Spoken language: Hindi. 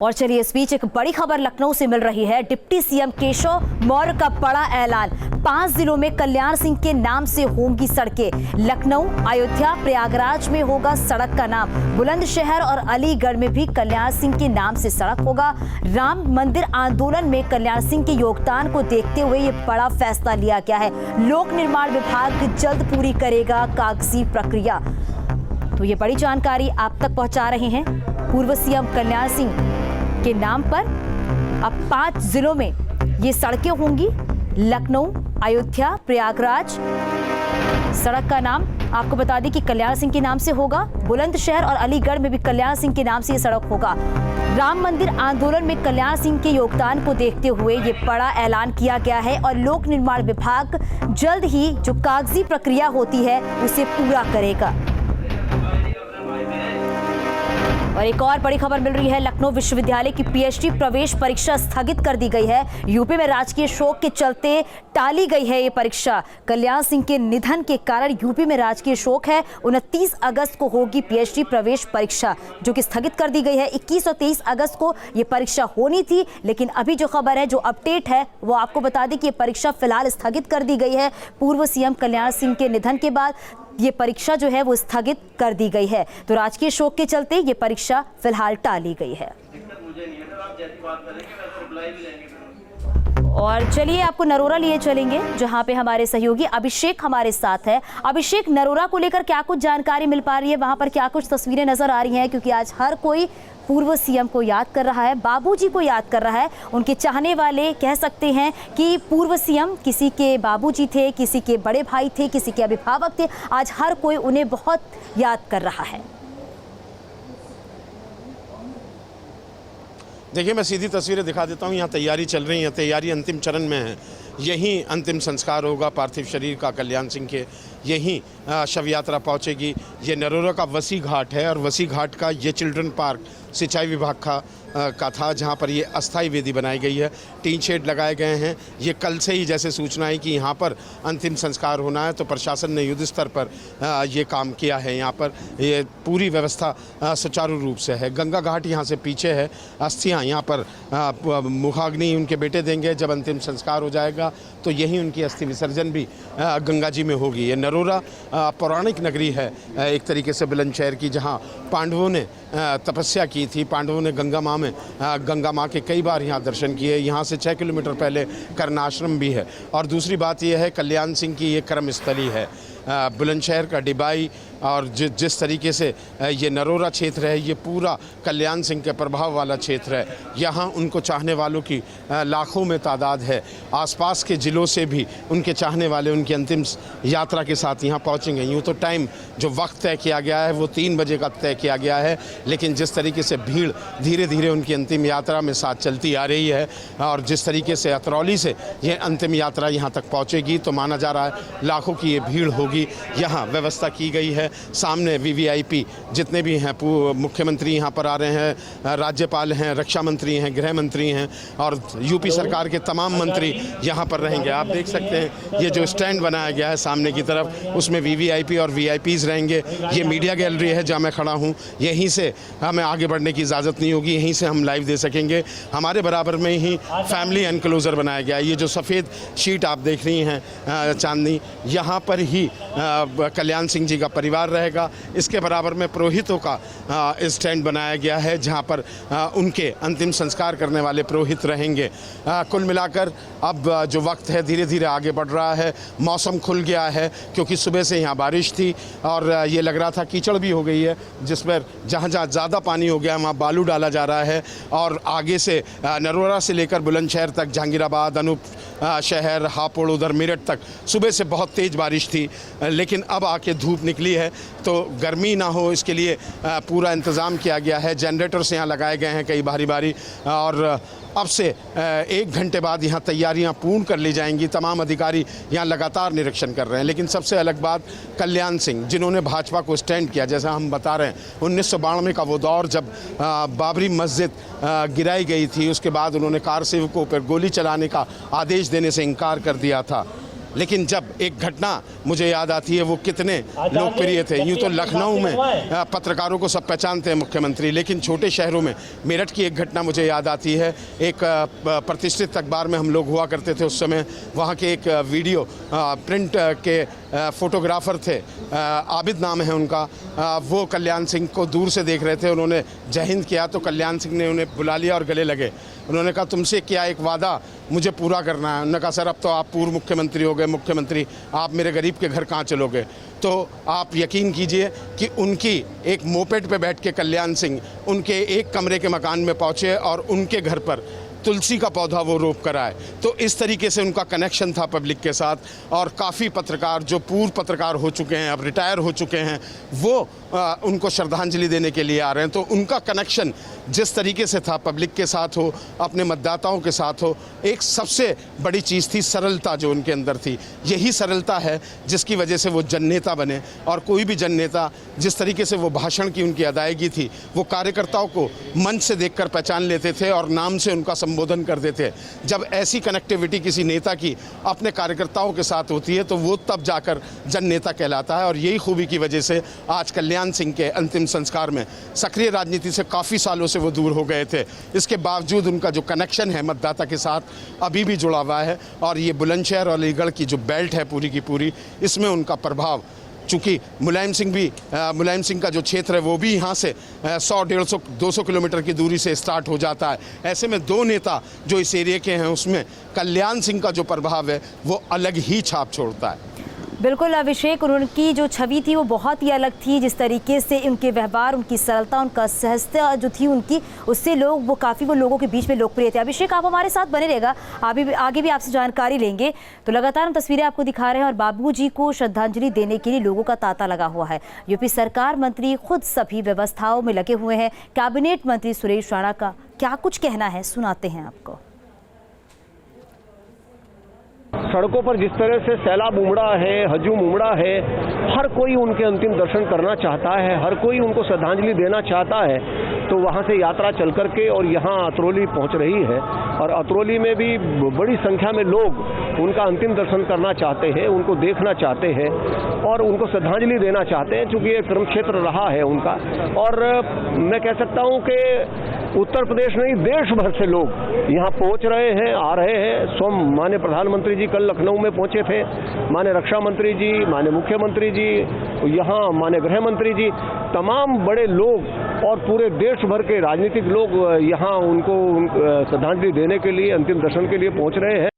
और चलिए इस बीच एक बड़ी खबर लखनऊ से मिल रही है। डिप्टी सीएम केशव मौर्य का बड़ा ऐलान, 5 जिलों में कल्याण सिंह के नाम से होंगी सड़कें। लखनऊ, अयोध्या, प्रयागराज में होगा सड़क का नाम। बुलंदशहर और अलीगढ़ में भी कल्याण सिंह के नाम से सड़क होगा। राम मंदिर आंदोलन में कल्याण सिंह के योगदान को देखते हुए ये बड़ा फैसला लिया गया है। लोक निर्माण विभाग जल्द पूरी करेगा कागजी प्रक्रिया। तो ये बड़ी जानकारी आप तक पहुंचा रहे हैं पूर्व सीएम कल्याण सिंह के नाम पर। अब 5 जिलों में ये सड़कें होंगी। लखनऊ, अयोध्या, प्रयागराज, सड़क का नाम आपको बता दें कि कल्याण सिंह के नाम से होगा। बुलंदशहर और अलीगढ़ में भी कल्याण सिंह के नाम से ये सड़क होगा। राम मंदिर आंदोलन में कल्याण सिंह के योगदान को देखते हुए ये बड़ा ऐलान किया गया है और लोक निर्माण विभाग जल्द ही जो कागजी प्रक्रिया होती है उसे पूरा करेगा। और एक और बड़ी खबर मिल रही है। लखनऊ विश्वविद्यालय की पीएचडी प्रवेश परीक्षा स्थगित कर दी गई है। यूपी में राजकीय शोक के चलते टाली गई है ये परीक्षा। कल्याण सिंह के निधन के कारण यूपी में राजकीय शोक है। 29 अगस्त को होगी पीएचडी प्रवेश परीक्षा, जो कि स्थगित कर दी गई है। 21 और 23 अगस्त को ये परीक्षा होनी थी, लेकिन अभी जो खबर है, जो अपडेट है, वो आपको बता दें कि ये परीक्षा फिलहाल स्थगित कर दी गई है। पूर्व सीएम कल्याण सिंह के निधन के बाद ये परीक्षा जो है वो स्थगित कर दी गई है। तो राजकीय शोक के चलते ये परीक्षा फिलहाल टाली गई है। और चलिए आपको नरोरा लिए चलेंगे, जहां पे हमारे सहयोगी अभिषेक हमारे साथ है। अभिषेक, नरोरा को लेकर क्या कुछ जानकारी मिल पा रही है? वहां पर क्या कुछ तस्वीरें नजर आ रही हैं? क्योंकि आज हर कोई पूर्व सीएम को याद कर रहा है, बाबूजी को याद कर रहा है। उनके चाहने वाले कह सकते हैं कि पूर्व सीएम किसी के बाबूजी थे, किसी के बड़े भाई थे, किसी के अभिभावक थे। आज हर कोई उन्हें बहुत याद कर रहा है। देखिए, मैं सीधी तस्वीरें दिखा देता हूँ। यहाँ तैयारी चल रही है, तैयारी अंतिम चरण में है। यहीं अंतिम संस्कार होगा पार्थिव शरीर का कल्याण सिंह के। यहीं शव यात्रा पहुँचेगी। ये नरोरा का वसी घाट है और वसी घाट का ये चिल्ड्रन पार्क सिंचाई विभाग का था, जहाँ पर ये अस्थाई वेदी बनाई गई है। टीन शेड लगाए गए हैं। ये कल से ही जैसे सूचना है कि यहाँ पर अंतिम संस्कार होना है, तो प्रशासन ने युद्ध स्तर पर ये काम किया है। यहाँ पर ये पूरी व्यवस्था सुचारू रूप से है। गंगा घाट यहाँ से पीछे है। अस्थियाँ यहाँ पर मुखाग्नि उनके बेटे देंगे। जब अंतिम संस्कार हो जाएगा तो यहीं उनकी अस्थि विसर्जन भी गंगा जी में होगी। ये नरोरा पौराणिक नगरी है एक तरीके से बुलंदशहर की, जहाँ पांडवों ने तपस्या की थी। पांडवों ने गंगा माँ के कई बार यहाँ दर्शन किए। यहाँ से 6 किलोमीटर पहले कर्णाश्रम भी है। और दूसरी बात यह है, कल्याण सिंह की ये कर्मस्थली है। बुलंदशहर का डिबाई और जिस तरीके से ये नरोरा क्षेत्र है, ये पूरा कल्याण सिंह के प्रभाव वाला क्षेत्र है। यहाँ उनको चाहने वालों की लाखों में तादाद है। आसपास के ज़िलों से भी उनके चाहने वाले उनकी अंतिम यात्रा के साथ यहाँ पहुँचेंगे। यूँ तो टाइम जो वक्त तय किया गया है वो 3 बजे का तय किया गया है, लेकिन जिस तरीके से भीड़ धीरे धीरे उनकी अंतिम यात्रा में साथ चलती आ रही है और जिस तरीके से अतरौली से ये अंतिम यात्रा यहाँ तक पहुँचेगी, तो माना जा रहा है लाखों की ये भीड़ होगी। यहाँ व्यवस्था की गई है। सामने वीवीआईपी जितने भी हैं, मुख्यमंत्री यहाँ पर आ रहे हैं, राज्यपाल हैं, रक्षा मंत्री हैं, गृह मंत्री हैं और यूपी सरकार के तमाम मंत्री यहाँ पर रहेंगे। आप देख सकते हैं ये जो स्टैंड बनाया गया है सामने की तरफ, उसमें वीवीआईपी और वीआईपीज रहेंगे। ये मीडिया गैलरी है जहाँ मैं खड़ा हूँ। यहीं से हमें आगे बढ़ने की इजाज़त नहीं होगी, यहीं से हम लाइव दे सकेंगे। हमारे बराबर में ही फैमिली एनक्लोजर बनाया गया है। ये जो सफ़ेद शीट आप देख रही हैं चांदनी, यहाँ पर ही कल्याण सिंह जी का परिवार रहेगा। इसके बराबर में पुरोहितों का स्टैंड बनाया गया है, जहां पर उनके अंतिम संस्कार करने वाले पुरोहित रहेंगे। कुल मिलाकर अब जो वक्त है धीरे धीरे आगे बढ़ रहा है। मौसम खुल गया है क्योंकि सुबह से यहाँ बारिश थी और ये लग रहा था कीचड़ भी हो गई है, जिस पर जहाँ जहाँ ज़्यादा पानी हो गया वहाँ बालू डाला जा रहा है। और आगे से नरोरा से लेकर बुलंदशहर तक, जहांगीराबाद, अनूप शहर, हापुड़, उधर मेरठ तक सुबह से बहुत तेज़ बारिश थी, लेकिन अब आके धूप निकली है तो गर्मी ना हो इसके लिए पूरा इंतज़ाम किया गया है। जनरेटर्स यहाँ लगाए गए हैं कई बारी और अब से 1 घंटे बाद यहाँ तैयारियाँ पूर्ण कर ली जाएंगी। तमाम अधिकारी यहाँ लगातार निरीक्षण कर रहे हैं। लेकिन सबसे अलग बात, कल्याण सिंह जिन्होंने भाजपा को स्टैंड किया, जैसा हम बता रहे हैं 1992 का वो दौर जब बाबरी मस्जिद गिराई गई थी, उसके बाद उन्होंने कार सेवकों पर गोली चलाने का आदेश देने से इनकार कर दिया था। लेकिन जब एक घटना मुझे याद आती है, वो कितने लोकप्रिय थे। यूँ तो लखनऊ में पत्रकारों को सब पहचानते हैं मुख्यमंत्री, लेकिन छोटे शहरों में मेरठ की एक घटना मुझे याद आती है। एक प्रतिष्ठित अखबार में हम लोग हुआ करते थे उस समय, वहाँ के एक वीडियो प्रिंट के फोटोग्राफर थे, आबिद नाम है उनका, वो कल्याण सिंह को दूर से देख रहे थे। उन्होंने जय हिंद किया तो कल्याण सिंह ने उन्हें बुला लिया और गले लगे। उन्होंने कहा, तुमसे क्या एक वादा मुझे पूरा करना है। उन्होंने कहा, सर अब तो आप पूर्व मुख्यमंत्री हो गए, मुख्यमंत्री, आप मेरे गरीब के घर कहाँ चलोगे। तो आप यकीन कीजिए कि उनकी एक मोपेड पे बैठ के कल्याण सिंह उनके एक कमरे के मकान में पहुँचे और उनके घर पर तुलसी का पौधा वो रोप कर आए। तो इस तरीके से उनका कनेक्शन था पब्लिक के साथ। और काफ़ी पत्रकार जो पूर्व पत्रकार हो चुके हैं, अब रिटायर हो चुके हैं, वो उनको श्रद्धांजलि देने के लिए आ रहे हैं। तो उनका कनेक्शन जिस तरीके से था, पब्लिक के साथ हो, अपने मतदाताओं के साथ हो, एक सबसे बड़ी चीज़ थी सरलता जो उनके अंदर थी। यही सरलता है जिसकी वजह से वो जननेता बने। और कोई भी जननेता जिस तरीके से वो भाषण की उनकी अदायगी थी, वो कार्यकर्ताओं को मंच से देखकर पहचान लेते थे और नाम से उनका संबोधन कर देते। जब ऐसी कनेक्टिविटी किसी नेता की अपने कार्यकर्ताओं के साथ होती है तो वो तब जाकर जननेता कहलाता है। और यही खूबी की वजह से आज कल्याण सिंह के अंतिम संस्कार में सक्रिय राजनीति से काफ़ी सालों से वो दूर हो गए थे, इसके बावजूद उनका जो कनेक्शन है मतदाता के साथ अभी भी जुड़ा हुआ है। और ये बुलंदशहर और अलीगढ़ की जो बेल्ट है पूरी की पूरी, इसमें उनका प्रभाव, चूँकि मुलायम सिंह का जो क्षेत्र है वो भी यहाँ से 100, 150, 200 किलोमीटर की दूरी से स्टार्ट हो जाता है। ऐसे में दो नेता जो इस एरिया के हैं, उसमें कल्याण सिंह का जो प्रभाव है वो अलग ही छाप छोड़ता है। बिल्कुल अभिषेक, उनकी जो छवि थी वो बहुत ही अलग थी। जिस तरीके से उनके व्यवहार, उनकी सरलता, उनका सहजता जो थी उनकी, उससे वो लोगों के बीच में लोकप्रिय थे। अभिषेक, आप हमारे साथ बने रहेगा, आगे भी आपसे जानकारी लेंगे। तो लगातार हम तस्वीरें आपको दिखा रहे हैं और बाबूजी को श्रद्धांजलि देने के लिए लोगों का तांता लगा हुआ है। यूपी सरकार मंत्री खुद सभी व्यवस्थाओं में लगे हुए हैं। कैबिनेट मंत्री सुरेश राणा का क्या कुछ कहना है, सुनाते हैं आपको। सड़कों पर जिस तरह से सैलाब उमड़ा है, हजूम उमड़ा है, हर कोई उनके अंतिम दर्शन करना चाहता है, हर कोई उनको श्रद्धांजलि देना चाहता है। तो वहाँ से यात्रा चल करके और यहाँ अतरौली पहुँच रही है और अतरौली में भी बड़ी संख्या में लोग उनका अंतिम दर्शन करना चाहते हैं, उनको देखना चाहते हैं और उनको श्रद्धांजलि देना चाहते हैं, चूँकि ये कर्म क्षेत्र रहा है उनका। और मैं कह सकता हूँ कि उत्तर प्रदेश नहीं, देश भर से लोग यहाँ पहुँच रहे हैं, आ रहे हैं। माननीय प्रधानमंत्री जी कल लखनऊ में पहुँचे थे, माननीय रक्षा मंत्री जी, माननीय मुख्यमंत्री जी, यहाँ माननीय गृह मंत्री जी, तमाम बड़े लोग और पूरे देश भर के राजनीतिक लोग यहाँ उनको श्रद्धांजलि देने के लिए, अंतिम दर्शन के लिए पहुँच रहे हैं।